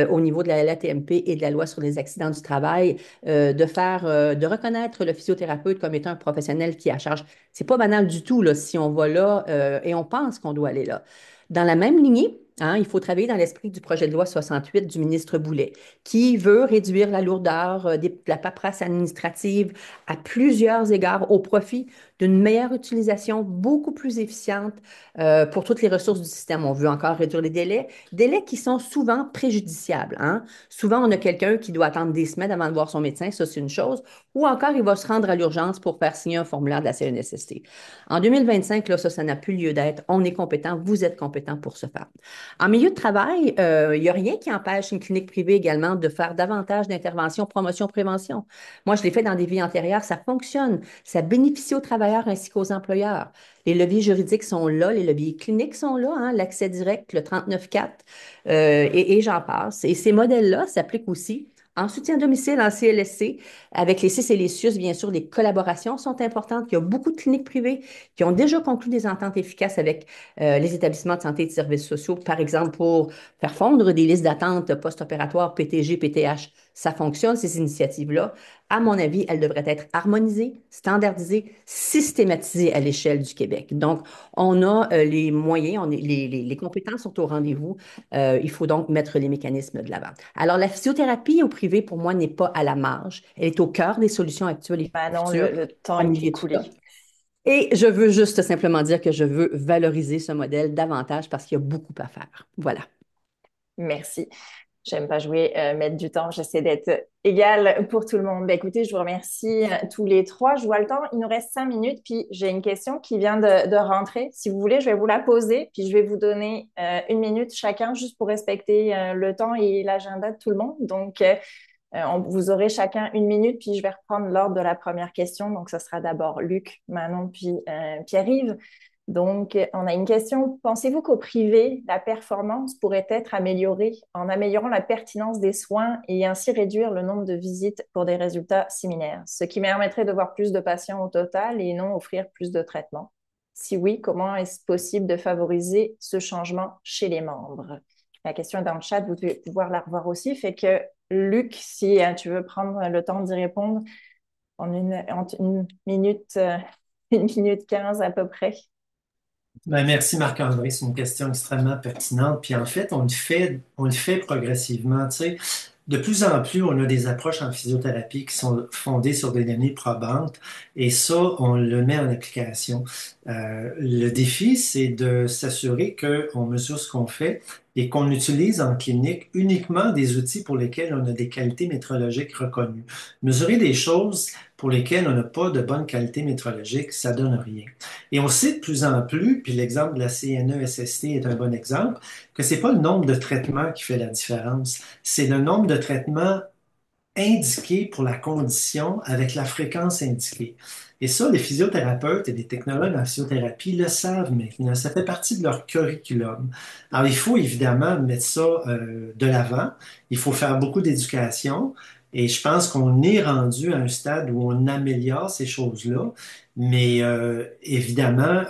au niveau de la LATMP et de la loi sur les accidents du travail, de reconnaître le physiothérapeute comme étant un professionnel qui est à charge. C'est pas banal du tout là, si on va là et on pense qu'on doit aller là. Dans la même lignée, hein, il faut travailler dans l'esprit du projet de loi 68 du ministre Boulet, qui veut réduire la lourdeur de la paperasse administrative à plusieurs égards au profit d'une meilleure utilisation beaucoup plus efficiente pour toutes les ressources du système. On veut encore réduire les délais qui sont souvent préjudiciables. Hein. Souvent, on a quelqu'un qui doit attendre des semaines avant de voir son médecin, ça c'est une chose, ou encore il va se rendre à l'urgence pour faire signer un formulaire de la CNSST. En 2025, là, ça n'a plus lieu d'être. On est compétent, vous êtes compétent pour ce faire. En milieu de travail, il n'y a rien qui empêche une clinique privée également de faire davantage d'interventions, promotion, prévention. Moi, je l'ai fait dans des vies antérieures, ça fonctionne. Ça bénéficie aux travailleurs ainsi qu'aux employeurs. Les leviers juridiques sont là, les leviers cliniques sont là, hein, l'accès direct, le 39.4, et j'en passe. Et ces modèles-là s'appliquent aussi en soutien à domicile, en CLSC, avec les CIS et les CIUS, bien sûr, les collaborations sont importantes. Il y a beaucoup de cliniques privées qui ont déjà conclu des ententes efficaces avec les établissements de santé et de services sociaux, par exemple, pour faire fondre des listes d'attente post-opératoires PTG, PTH. Ça fonctionne, ces initiatives-là. À mon avis, elles devraient être harmonisées, standardisées, systématisées à l'échelle du Québec. Donc, on a les moyens, les compétences sont au rendez-vous. Il faut donc mettre les mécanismes de l'avant. Alors, la physiothérapie au privé, pour moi, n'est pas à la marge. Elle est au cœur des solutions actuelles et
Manon,
futures
le temps
en
est
milieu de ça.
écoulé.
Et je veux juste simplement dire que je veux valoriser ce modèle davantage parce qu'il y a beaucoup à faire. Voilà.
Merci. J'aime pas jouer, mettre du temps. J'essaie d'être égale pour tout le monde. Ben, écoutez, je vous remercie tous les trois. Je vois le temps. Il nous reste 5 minutes. Puis j'ai une question qui vient de rentrer. Si vous voulez, je vais vous la poser. Puis je vais vous donner 1 minute chacun juste pour respecter le temps et l'agenda de tout le monde. Donc, vous aurez chacun 1 minute. Puis je vais reprendre l'ordre de la première question. Donc, ce sera d'abord Luc, Manon, puis Pierre-Yves. Donc, on a une question. Pensez-vous qu'au privé, la performance pourrait être améliorée en améliorant la pertinence des soins et ainsi réduire le nombre de visites pour des résultats similaires, ce qui permettrait de voir plus de patients au total et non offrir plus de traitements? Si oui, comment est-ce possible de favoriser ce changement chez les membres? La question est dans le chat, vous devez pouvoir la revoir aussi. Fait que, Luc, si tu veux prendre le temps d'y répondre en 1 minute, 1 minute 15 à peu près.
Ben, merci Marc-André, c'est une question extrêmement pertinente. Puis en fait, on le fait progressivement. Tu sais, de plus en plus, on a des approches en physiothérapie qui sont fondées sur des données probantes, et ça, on le met en application. Le défi, c'est de s'assurer qu'on mesure ce qu'on fait et qu'on utilise en clinique uniquement des outils pour lesquels on a des qualités métrologiques reconnues. Mesurer des choses pour lesquelles on n'a pas de bonne qualité métrologique, ça donne rien. Et on sait de plus en plus, puis l'exemple de la CNE-SST est un bon exemple, que c'est pas le nombre de traitements qui fait la différence, c'est le nombre de traitements indiqués pour la condition avec la fréquence indiquée. Et ça, les physiothérapeutes et les technologues en physiothérapie le savent maintenant. Ça fait partie de leur curriculum. Alors, il faut évidemment mettre ça de l'avant. Il faut faire beaucoup d'éducation. Et je pense qu'on est rendu à un stade où on améliore ces choses-là. Mais évidemment,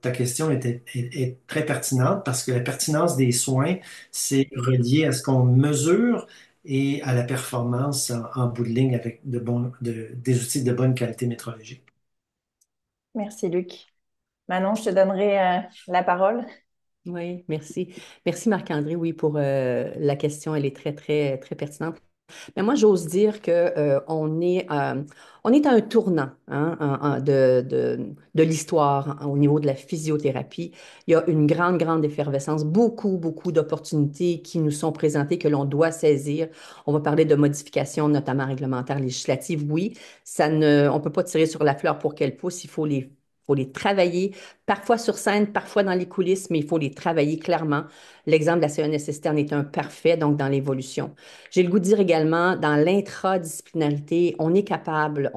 ta question est très pertinente parce que la pertinence des soins, c'est relié à ce qu'on mesure et à la performance en bout de ligne avec des outils de bonne qualité métrologique.
Merci, Luc. Manon, je te donnerai la parole.
Oui, merci. Merci Marc-André, oui, pour la question. Elle est très, très, très pertinente. Mais moi, j'ose dire que, on est à un tournant, hein, de l'histoire, hein, au niveau de la physiothérapie. Il y a une grande, grande effervescence, beaucoup, beaucoup d'opportunités qui nous sont présentées que l'on doit saisir. On va parler de modifications, notamment réglementaires, législatives. Oui, on ne peut pas tirer sur la fleur pour qu'elle pousse. Il faut les travailler, parfois sur scène, parfois dans les coulisses, mais il faut les travailler clairement. L'exemple de la CNSST en est un parfait, donc dans l'évolution. J'ai le goût de dire également, dans l'intradisciplinarité, on est capable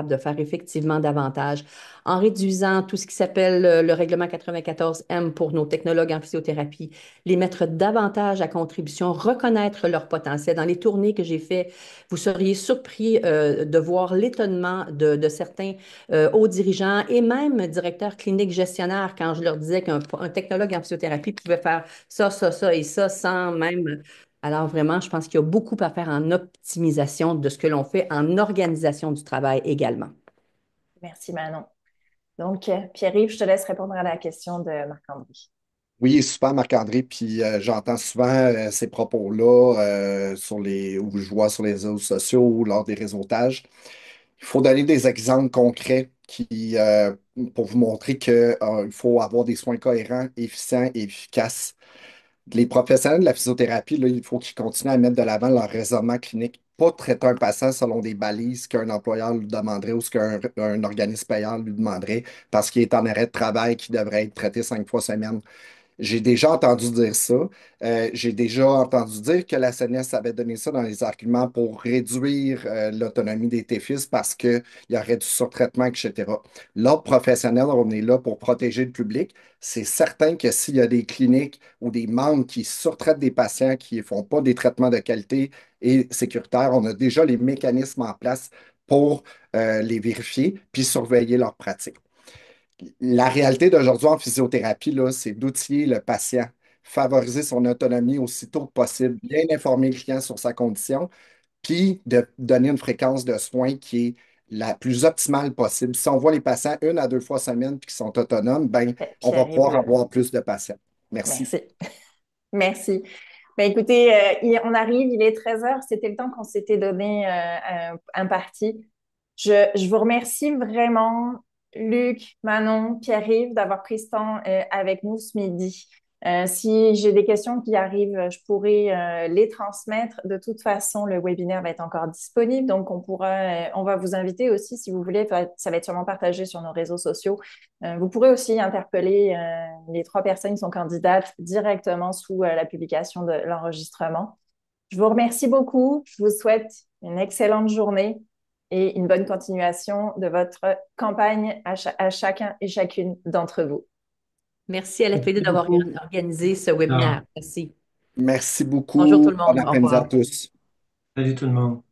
de faire effectivement davantage en réduisant tout ce qui s'appelle le règlement 94M pour nos technologues en physiothérapie, les mettre davantage à contribution, reconnaître leur potentiel. Dans les tournées que j'ai fait, vous seriez surpris de voir l'étonnement de certains hauts dirigeants et même directeurs cliniques gestionnaires quand je leur disais un technologue en physiothérapie pouvait faire ça et ça sans même. Alors vraiment, je pense qu'il y a beaucoup à faire en optimisation de ce que l'on fait, en organisation du travail également.
Merci, Manon. Donc, Pierre-Yves, je te laisse répondre à la question de Marc-André.
Oui, super Marc-André, puis j'entends souvent ces propos-là ou je vois sur les réseaux sociaux ou lors des réseautages. Il faut donner des exemples concrets pour vous montrer qu'il faut avoir des soins cohérents, efficients et efficaces. Les professionnels de la physiothérapie, là, il faut qu'ils continuent à mettre de l'avant leur raisonnement clinique, pas traiter un patient selon des balises qu'un employeur lui demanderait ou ce qu'un organisme payant lui demanderait parce qu'il est en arrêt de travail qui devrait être traité 5 fois semaine. J'ai déjà entendu dire ça. J'ai déjà entendu dire que la CNES avait donné ça dans les arguments pour réduire l'autonomie des TEFIS parce qu'il y aurait du surtraitement, etc. L'ordre professionnel, on est là pour protéger le public. C'est certain que s'il y a des cliniques ou des membres qui surtraitent des patients qui ne font pas des traitements de qualité et sécuritaires, on a déjà les mécanismes en place pour les vérifier puis surveiller leurs pratiques. La réalité d'aujourd'hui en physiothérapie, là, c'est d'outiller le patient, favoriser son autonomie aussitôt que possible, bien informer le client sur sa condition, puis de donner une fréquence de soins qui est la plus optimale possible. Si on voit les patients 1 à 2 fois semaine puis qu'ils sont autonomes, ben, on va
Pierre-Yves,
pouvoir
là.
avoir plus de patients. Merci.
Merci. Merci. Ben, écoutez, on arrive, il est 13 heures. C'était le temps qu'on s'était donné un parti. Je vous remercie vraiment, Luc, Manon, Pierre-Yves, d'avoir pris ce temps avec nous ce midi. Si j'ai des questions qui arrivent, je pourrai les transmettre. De toute façon, le webinaire va être encore disponible, donc on va vous inviter aussi, si vous voulez, ça va être sûrement partagé sur nos réseaux sociaux. Vous pourrez aussi interpeller les 3 personnes qui sont candidates directement sous la publication de l'enregistrement. Je vous remercie beaucoup. Je vous souhaite une excellente journée et une bonne continuation de votre campagne à chacun et chacune d'entre vous.
Merci à la FED
Merci
d'avoir
beaucoup.
organisé ce
Alors,
webinaire. Merci.
Merci
Bonjour tout
beaucoup.
le
Bon
monde. Au
après-midi à
revoir.
tous.
salut tout le monde.